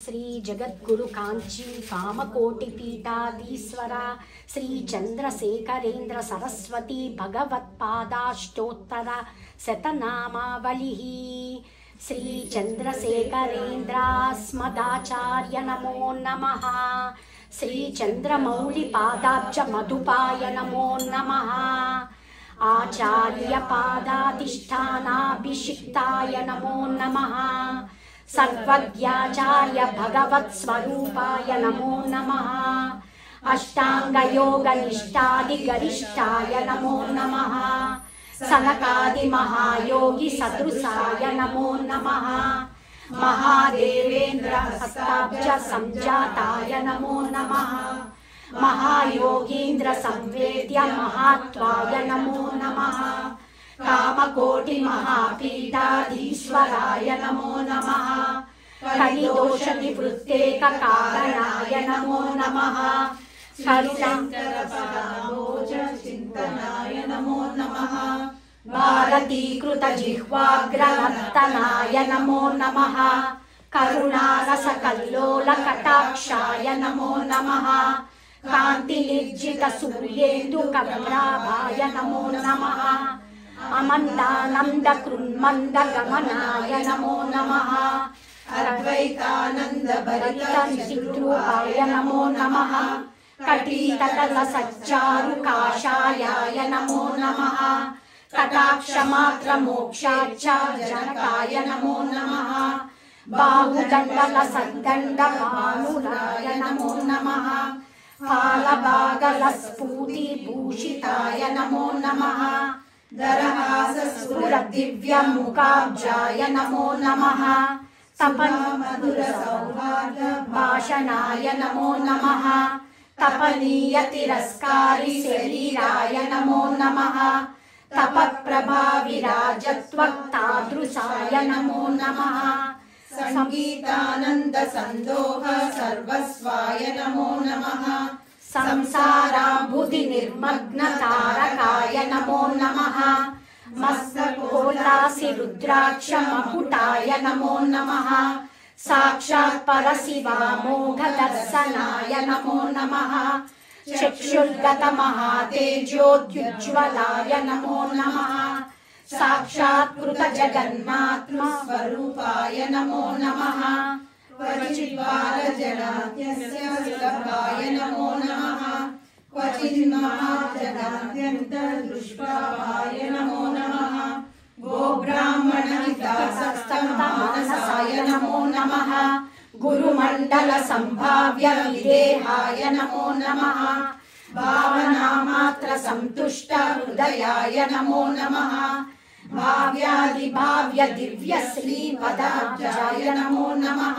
श्री जगद्गुरु कांची कामकोटि पीठाधीश्वर श्री चंद्रशेखरेंद्र सरस्वती भगवत्पादाष्टोत्तर शतनामावलिः श्री चंद्रशेखरेंद्रास्मदाचार्य नमो नमः। श्री चंद्रमौलि पादाब्ज मधुपाय नमो नमः। आचार्य पादाधिष्ठानाभिषिक्ताय नमो नमः। सर्वज्ञाचार्य भगवत् स्वरूपाय नमो नमः। अष्टांग योग निष्ठादि गरिष्ठाय नमो नमः। सनकादि महायोगी सदृशाय नमो नमः। महादेवेंद्र हस्ताब्ज संजाताय नमो नमः। महायोगींद्र संवेद्य महात्वाय नमो नमः। कामकोटि महापीठाधीश्वराय नमो नमः। कलिदोष निवृत्तेक कारणाय नमो नमः। करुणाकरपदाम्बोज चिन्तनाय नमो नमः। भारतीकृत जिह्वाग्रनर्तनाय नमो नमः। करुणारसकल्लोल कटाक्षाय नमो नमः। कान्तिनिर्जित सूर्येन्दु कमलाभाय नमो नमः। अमन्दानन्द कृन्मन्द गमनाय नमो नमः। अद्वैतानन्द भरित चिद्रूपाय नमो नमः। कटीतटल सच्चारु काषायाय नमो नमः। कटाक्षमात्र मोक्षाच्च जनकाय नमो नमः। बाहुदण्डल सद्दण्ड भानुराय नमो नमः। फालभागल स्फूर्ति भूषिताय नमो नमः। दरहासस्फुर दिव्य मुखाब्जाय नमो नमः। तपन मधुर सौहार्द भाषणाय नमो नमः। तपनीय तिरस्कारी शरीराय नमो नमः। तपप्रभा विराजत्वक्तादृशाय नमो नमः। संगीतानंद संदोह सर्वस्वाय नमो नमः। संसाराबुधि निर्मग्न तारकाय नमो नमः। मस्तकोल्लासि रुद्राक्ष मकुटाय नमो नमः। साक्षात् परशिवामोघ दर्शनाय नमो नमः। चक्षुर्गत महातेजोद्युज्ज्वलाय नमो नमः। साक्षात् कृत जगन्मात्म स्वरूपाय नमो नमः। क्वचिद्बालजनाद्यस्य सुलभाय नमो नमः। क्वचिन्महाजनाद्यन्तर्दुष्प्रभाय नमो नमः। गोब्राह्मणहितासक्तमानसाय नमो नमः। गुरुमण्डल सम्भाव्य विदेहाय नमो नमः। भावनामात्र सन्तुष्ट हृदयाय नमो नमः। भाव्यादिभाव्य दिव्य श्रीपदाब्जाय नमो नमः।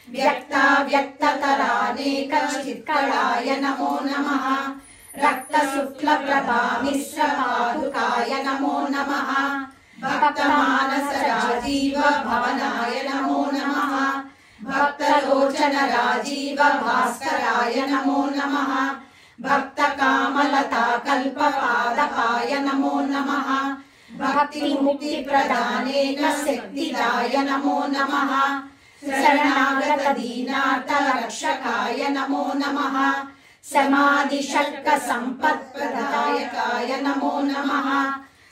व्यक्ताव्यक्ततरानेक चित्कलाय नमो नमः। रक्तशुक्ल प्रभा मिश्र पादुकाय नमो नमः। भक्तमानस राजीव भवनाय नमो नमः। भक्तलोचन राजीव भास्कराय नमो नमः। भक्तकामलता कल्पपादपाय नमो नमः। भक्ति मुक्ति प्रदानेन शक्तिदाय नमो नमः। शरणागत दीनार्थ रक्षकाय नमो नमः। समाधि षट्क सम्पत्प्रदायकाय नमो नमः।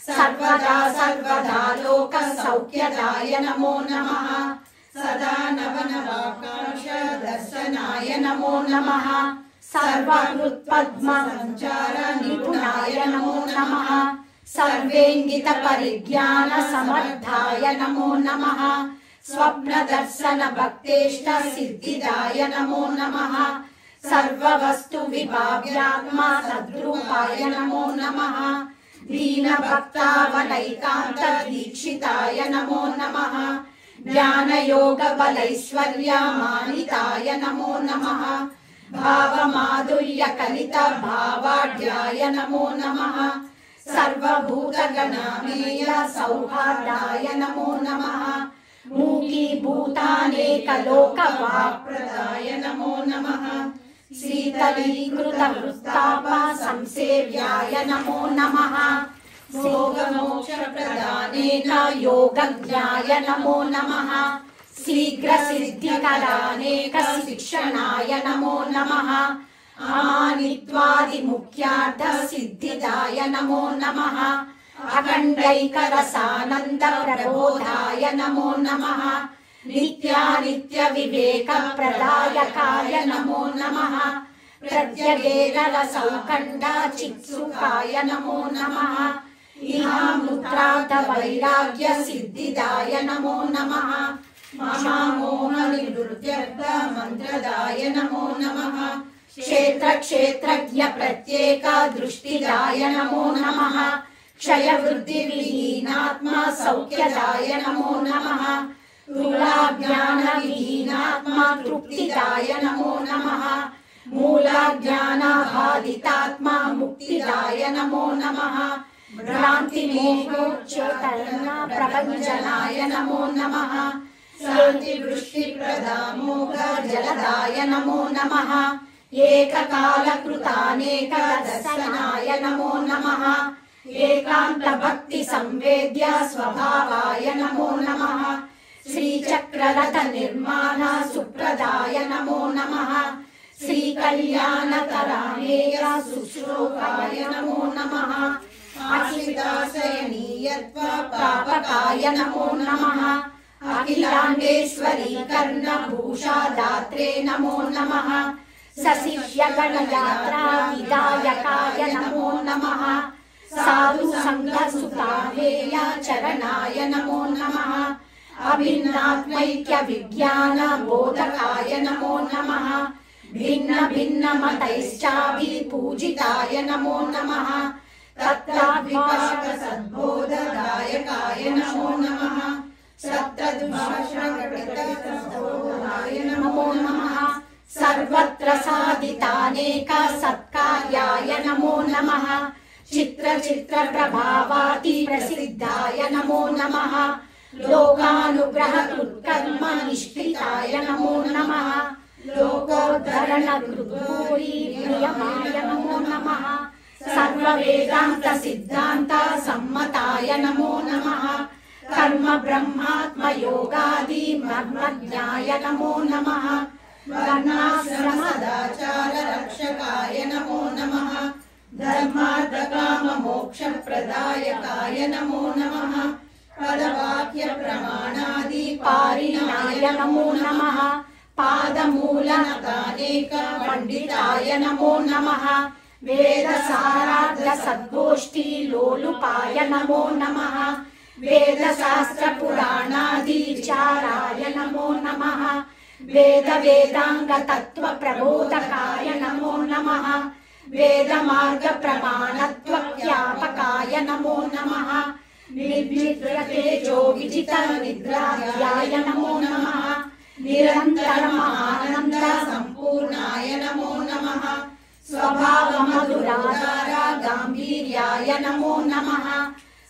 सर्वदा सर्वदा लोक सौख्यदाय नमो नमः। सदा नवनवाकाश दर्शनाय नमो नमः। सर्वहृत्पद्म संचार निपुणाय नमो नमः। सर्वेङ्गित परिज्ञान समर्थाय नमो नमः। स्वप्न दर्शन भक्तेष्ट सिद्धिदाय नमो नमः। सर्ववस्तु विभाव्यात्मा तद्रूपाय नमो नमः। दीन भक्तावनैकान्त दीक्षिताय नमो नमः। ज्ञान योग बलैश्वर्य मानिताय नमो नमः। भाव माधुर्य कलित भावाढ्याय नमो नमः। सर्वभूत गणामेय सौहार्दाय नमो नमः। मूकी भूतानेक लोक वाक्प्रदाय नमो नमः। शीतलीकृत हृत्ताप संसेव्याय नमो नमः। भोग मोक्ष प्रदानेन योगज्ञाय नमो नमः। शीघ्रसिद्धिकरानेक शिक्षणाय नमो नमः अमानित्वादिमुख्यार्थ सिद्धिदाय नमो नमः अखण्डैकरसानन्द प्रबोधाय नमो नमः नित्यानित्य विवेक प्रदायकाय नमो नमः प्रत्यगेकरसौखण्ड चित्सुखाय नमो नमः इहामुत्रार्थ वैराग्य सिद्धिदाय नमो नमः महामोह निवृत्त्यर्थ मंत्रदाय नमो नमः क्षेत्र क्षेत्रज्ञ प्रत्येक दृष्टिदाय नमो नमः क्षय वृद्धि विहीनात्मा सौख्यदाय नमो नमः तुलाज्ञान विहीनात्मा तृप्तिदाय नमो नमः मूलाज्ञानाबाधितात्मा मुक्तिदाय नमो नमः भ्रांति मोहोच्चेतन प्रपञ्चनाय नमो नमः शांति वृष्टि प्रदामोघ जलदाय नमो नमः एककाल कृतानेक दर्शनाय नमो नमः एकांत भक्ति संवेद्य स्वभावाय नमो नमः श्रीचक्ररथ निर्माण सुप्रदाय नमो नमः श्री कल्याण तराणेय शुश्रूषाय नमो नमः अचिताशयनीयत्व प्रापकाय नमो नमः अखिलांडेश्वरी कर्णभूषा दात्रे नमो नमः सशिष्य गणयात्रा विदायकाय नमो नमः साधु संघ सुतावेय चरणाय नमो नमः अभिन्नात्मैक्य विज्ञान बोधकाय नमो नमः भिन्न भिन्न मतैश्चाभिपूजिताय नमो नमः तत्राभिभाषक सद्बोधदायकाय नमो नमः सत्तद्भाषणकृतसद्बोधाय नमो नमः सर्वत्र साधितानेक सत्कार्याय नमो नमः चित्र चित्र प्रभावाति प्रसिद्धाय नमो नमः लोकानुग्रह कृत्कर्म निष्ठिताय नमो नमः लोकोद्धरण कृद्भूरि प्रियमाय नमो नमः सर्व वेदांत सिद्धांत सम्मताय नमो नमः कर्म ब्रह्मात्म योगादि मर्मज्ञाय नमो नमः वर्णाश्रम सदाचार रक्षकाय नमो नमः धर्मार्थ काम मोक्ष प्रदायकाय नमो नमः पदवाक्य प्रमाणादि पारिणाय नमो नमः पादमूलनतानेक पंडिताय नमो नमः वेद सारार्थ सद्गोष्ठी लोलुपाय नमो नमः वेद शास्त्र पुराणादि विचाराय नमो नमः वेद वेदांग तत्व प्रबोधकाय नमो नमः वेद मार्ग प्रमाणत्व ज्ञापकाय नमो नमः निर्विद्य तेजो विजित निद्राध्याय नमो नमः निरंतर आनंद संपूर्णाय नमो नमः स्वभाव मधुराधार गांभीर्याय नमो नमः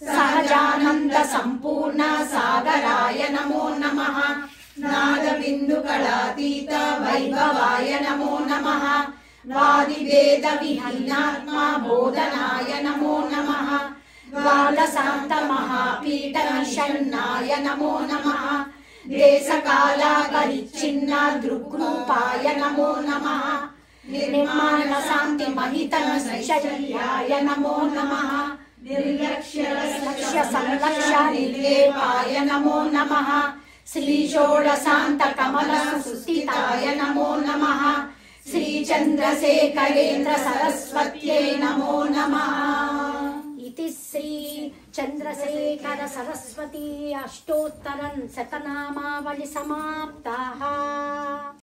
सहजानंद संपूर्ण सागराय नमो नमः नाद बिंदु कलातीत वैभवाय नमो नमः वादि वेद विहीनात्मा बोधनाय नमो नमः द्वादशान्त महापीठ निषण्णाय नमो नमः देश काला परिच्छिन्न दृग्रूपाय नमो नमः निर्माण शांति महित निश्चयाय नमो नमः निर्लक्ष्य संलक्ष्य निर्लेपाय नमो नमः श्री षोडशान्त कमल सुस्थिताय नमो नमः श्री चंद्रशेखरेन्द्र सरस्वत्यै नमो नमः। इति श्री चंद्रशेखर सरस्वती अष्टोत्तरं शतनामावली समाप्ताः।